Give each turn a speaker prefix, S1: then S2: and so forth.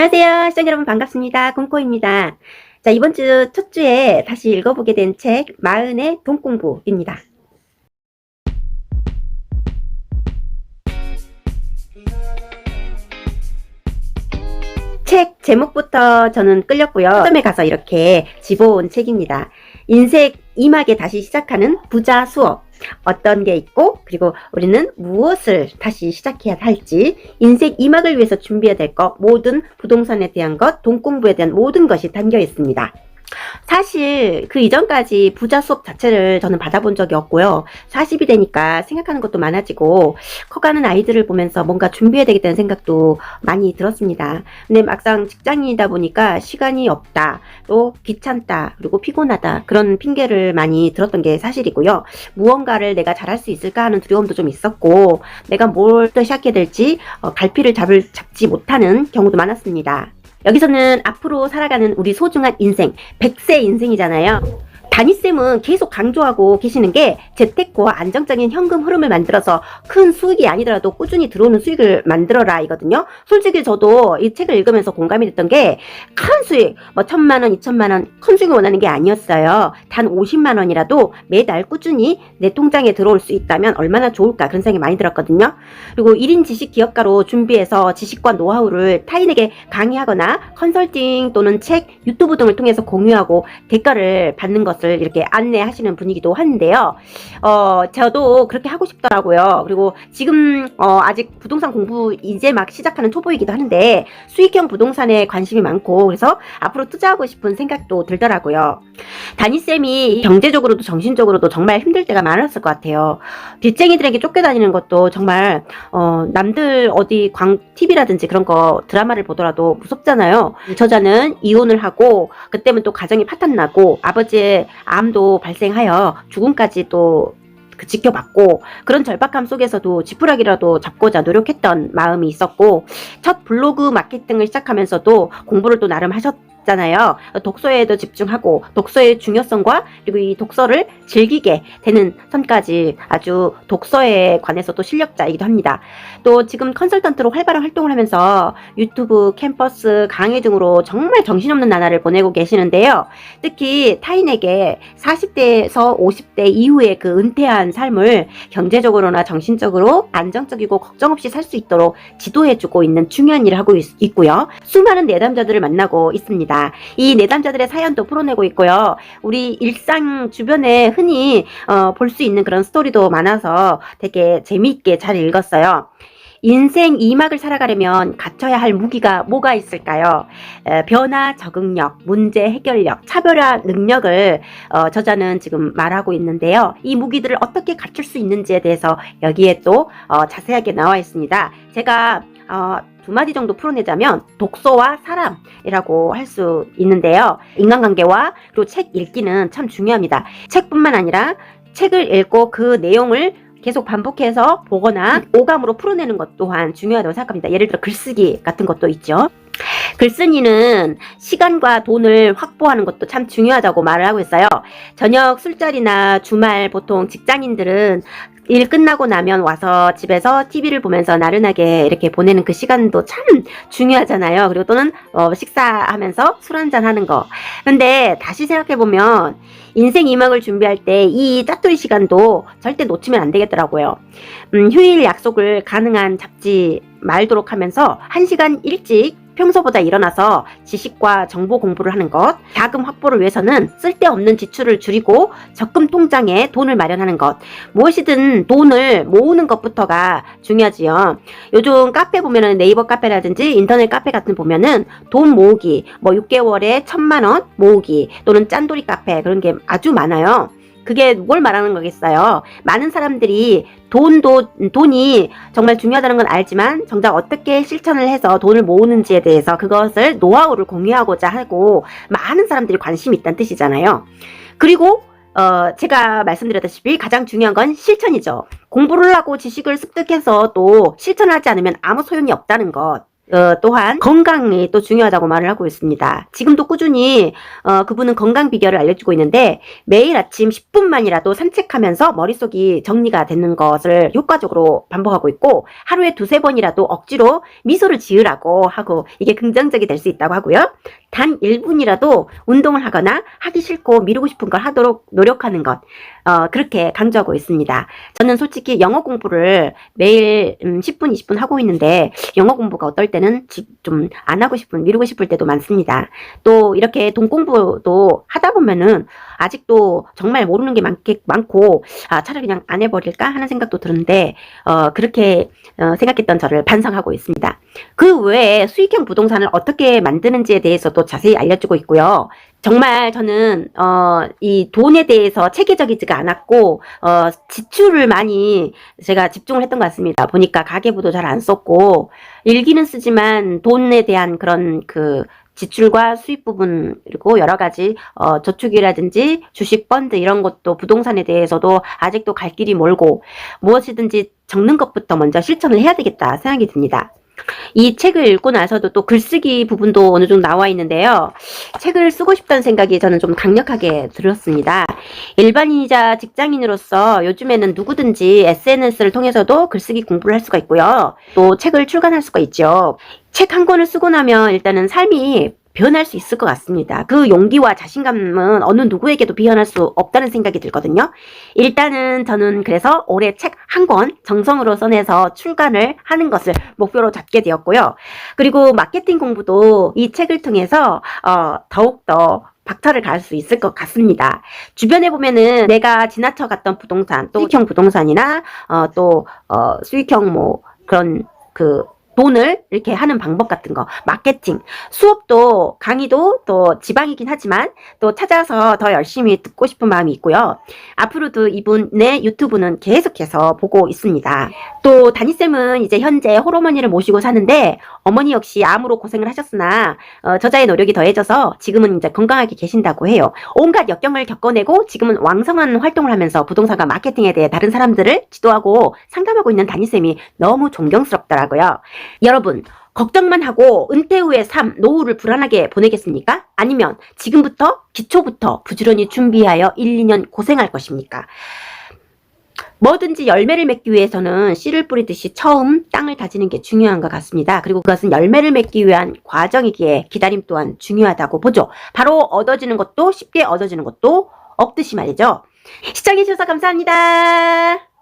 S1: 안녕하세요. 시청자 여러분 반갑습니다. 꿈꼬입니다. 자, 이번 주 첫 주에 다시 읽어보게 된 책 마흔의 돈공부입니다. 책 제목부터 저는 끌렸고요. 서점에 가서 이렇게 집어온 책입니다. 인생 2막에 다시 시작하는 부자 수업. 어떤 게 있고, 그리고 우리는 무엇을 다시 시작해야 할지, 인생 2막을 위해서 준비해야 될 것, 모든 부동산에 대한 것, 돈 공부에 대한 모든 것이 담겨 있습니다. 사실 그 이전까지 부자 수업 자체를 저는 받아본 적이 없고요. 40이 되니까 생각하는 것도 많아지고 커가는 아이들을 보면서 뭔가 준비해야 되겠다는 생각도 많이 들었습니다. 근데 막상 직장인이다 보니까 시간이 없다, 또 귀찮다, 그리고 피곤하다, 그런 핑계를 많이 들었던 게 사실이고요. 무언가를 내가 잘할 수 있을까 하는 두려움도 좀 있었고, 내가 뭘 또 시작해야 될지 갈피를 잡지 못하는 경우도 많았습니다. 여기서는 앞으로 살아가는 우리 소중한 인생, 100세 인생이잖아요. 담임쌤은 계속 강조하고 계시는 게 재테크와 안정적인 현금 흐름을 만들어서 큰 수익이 아니더라도 꾸준히 들어오는 수익을 만들어라 이거든요. 솔직히 저도 이 책을 읽으면서 공감이 됐던 게 큰 수익, 뭐 1,000만원, 2,000만원 큰 수익을 원하는 게 아니었어요. 단 50만원이라도 매달 꾸준히 내 통장에 들어올 수 있다면 얼마나 좋을까, 그런 생각이 많이 들었거든요. 그리고 1인 지식 기업가로 준비해서 지식과 노하우를 타인에게 강의하거나 컨설팅 또는 책, 유튜브 등을 통해서 공유하고 대가를 받는 것을 이렇게 안내하시는 분이기도 한데요. 저도 그렇게 하고 싶더라고요. 그리고 지금 아직 부동산 공부 이제 막 시작하는 초보이기도 한데 수익형 부동산에 관심이 많고, 그래서 앞으로 투자하고 싶은 생각도 들더라고요. 담임쌤이 경제적으로도 정신적으로도 정말 힘들 때가 많았을 것 같아요. 빚쟁이들에게 쫓겨다니는 것도 정말 남들 어디 TV라든지 그런 거 드라마를 보더라도 무섭잖아요. 저자는 이혼을 하고 그때면 또 가정이 파탄나고 아버지의 암도 발생하여 죽음까지 또 지켜봤고, 그런 절박함 속에서도 지푸라기라도 잡고자 노력했던 마음이 있었고, 첫 블로그 마케팅을 시작하면서도 공부를 또 나름 하셨잖아요. 독서에도 집중하고 독서의 중요성과 그리고 이 독서를 즐기게 되는 선까지 아주 독서에 관해서도 실력자이기도 합니다. 또 지금 컨설턴트로 활발한 활동을 하면서 유튜브, 캠퍼스, 강의 등으로 정말 정신없는 나날을 보내고 계시는데요. 특히 타인에게 40대에서 50대 이후에 그 은퇴한 삶을 경제적으로나 정신적으로 안정적이고 걱정 없이 살 수 있도록 지도해주고 있는 중요한 일을 하고 있고요. 수많은 내담자들을 만나고 있습니다. 이 내담자들의 사연도 풀어내고 있고요. 우리 일상 주변에 흔히 볼 수 있는 그런 스토리도 많아서 되게 재미있게 잘 읽었어요. 인생 2막을 살아가려면 갖춰야 할 무기가 뭐가 있을까요? 변화 적응력, 문제 해결력, 차별화 능력을 저자는 지금 말하고 있는데요. 이 무기들을 어떻게 갖출 수 있는지에 대해서 여기에 또 자세하게 나와 있습니다. 제가 두 마디 정도 풀어내자면 독서와 사람이라고 할 수 있는데요. 인간관계와 그리고 책 읽기는 참 중요합니다. 책뿐만 아니라 책을 읽고 그 내용을 계속 반복해서 보거나 오감으로 풀어내는 것 또한 중요하다고 생각합니다. 예를 들어 글쓰기 같은 것도 있죠. 글쓴이는 시간과 돈을 확보하는 것도 참 중요하다고 말을 하고 있어요. 저녁 술자리나 주말 보통 직장인들은 일 끝나고 나면 와서 집에서 TV를 보면서 나른하게 이렇게 보내는 그 시간도 참 중요하잖아요. 그리고 또는 식사하면서 술 한잔 하는 거. 근데 다시 생각해보면 인생 2막을 준비할 때 이 짜투리 시간도 절대 놓치면 안 되겠더라고요. 휴일 약속을 가능한 잡지 말도록 하면서 1시간 일찍 평소보다 일어나서 지식과 정보 공부를 하는 것, 자금 확보를 위해서는 쓸데없는 지출을 줄이고 적금 통장에 돈을 마련하는 것, 무엇이든 돈을 모으는 것부터가 중요하지요. 요즘 카페 보면은 네이버 카페라든지 인터넷 카페 같은 보면은 돈 모으기, 뭐 6개월에 1,000만원 모으기 또는 짠돌이 카페, 그런 게 아주 많아요. 그게 뭘 말하는 거겠어요. 많은 사람들이 돈이 정말 중요하다는 건 알지만 정작 어떻게 실천을 해서 돈을 모으는지에 대해서 그것을 노하우를 공유하고자 하고 많은 사람들이 관심이 있다는 뜻이잖아요. 그리고 제가 말씀드렸다시피 가장 중요한 건 실천이죠. 공부를 하고 지식을 습득해서 또 실천하지 않으면 아무 소용이 없다는 것. 또한 건강이 또 중요하다고 말을 하고 있습니다. 지금도 꾸준히 그분은 건강 비결을 알려주고 있는데 매일 아침 10분만이라도 산책하면서 머릿속이 정리가 되는 것을 효과적으로 반복하고 있고 하루에 2-3번이라도 억지로 미소를 지으라고 하고 이게 긍정적이 될 수 있다고 하고요. 단 1분이라도 운동을 하거나 하기 싫고 미루고 싶은 걸 하도록 노력하는 것 그렇게 강조하고 있습니다. 저는 솔직히 영어 공부를 매일 10분, 20분 하고 있는데 영어 공부가 어떨 때는 좀 안 하고 싶은, 미루고 싶을 때도 많습니다. 또 이렇게 돈 공부도 하다 보면은 아직도 정말 모르는 게 많고 차라리 그냥 안 해버릴까 하는 생각도 드는데 그렇게 생각했던 저를 반성하고 있습니다. 그 외에 수익형 부동산을 어떻게 만드는지에 대해서도 자세히 알려주고 있고요. 정말 저는 이 돈에 대해서 체계적이지가 않았고 지출을 많이 제가 집중을 했던 것 같습니다. 보니까 가계부도 잘 안 썼고 일기는 쓰지만 돈에 대한 그런 그 지출과 수입 부분 그리고 여러 가지 저축이라든지 주식 펀드 이런 것도 부동산에 대해서도 아직도 갈 길이 멀고 무엇이든지 적는 것부터 먼저 실천을 해야 되겠다 생각이 듭니다. 이 책을 읽고 나서도 또 글쓰기 부분도 어느 정도 나와 있는데요. 책을 쓰고 싶다는 생각이 저는 좀 강력하게 들었습니다. 일반인이자 직장인으로서 요즘에는 누구든지 SNS를 통해서도 글쓰기 공부를 할 수가 있고요. 또 책을 출간할 수가 있죠. 책 한 권을 쓰고 나면 일단은 삶이 변할 수 있을 것 같습니다. 그 용기와 자신감은 어느 누구에게도 비현할 수 없다는 생각이 들거든요. 일단은 저는 그래서 올해 책 한 권 정성으로 써내서 출간을 하는 것을 목표로 잡게 되었고요. 그리고 마케팅 공부도 이 책을 통해서 더욱더 박차를 가할 수 있을 것 같습니다. 주변에 보면은 내가 지나쳐 갔던 부동산, 또 수익형 부동산이나 또 수익형 뭐 그런 그 돈을 이렇게 하는 방법 같은 거, 마케팅, 수업도 강의도 또 지방이긴 하지만 또 찾아서 더 열심히 듣고 싶은 마음이 있고요. 앞으로도 이분의 유튜브는 계속해서 보고 있습니다. 또 다니쌤은 이제 현재 홀어머니를 모시고 사는데 어머니 역시 암으로 고생을 하셨으나 저자의 노력이 더해져서 지금은 이제 건강하게 계신다고 해요. 온갖 역경을 겪어내고 지금은 왕성한 활동을 하면서 부동산과 마케팅에 대해 다른 사람들을 지도하고 상담하고 있는 다니쌤이 너무 존경스럽더라고요. 여러분, 걱정만 하고 은퇴 후의 삶, 노후를 불안하게 보내겠습니까? 아니면 지금부터 기초부터 부지런히 준비하여 1-2년 고생할 것입니까? 뭐든지 열매를 맺기 위해서는 씨를 뿌리듯이 처음 땅을 다지는 게 중요한 것 같습니다. 그리고 그것은 열매를 맺기 위한 과정이기에 기다림 또한 중요하다고 보죠. 바로 얻어지는 것도 쉽게 얻어지는 것도 없듯이 말이죠. 시청해주셔서 감사합니다.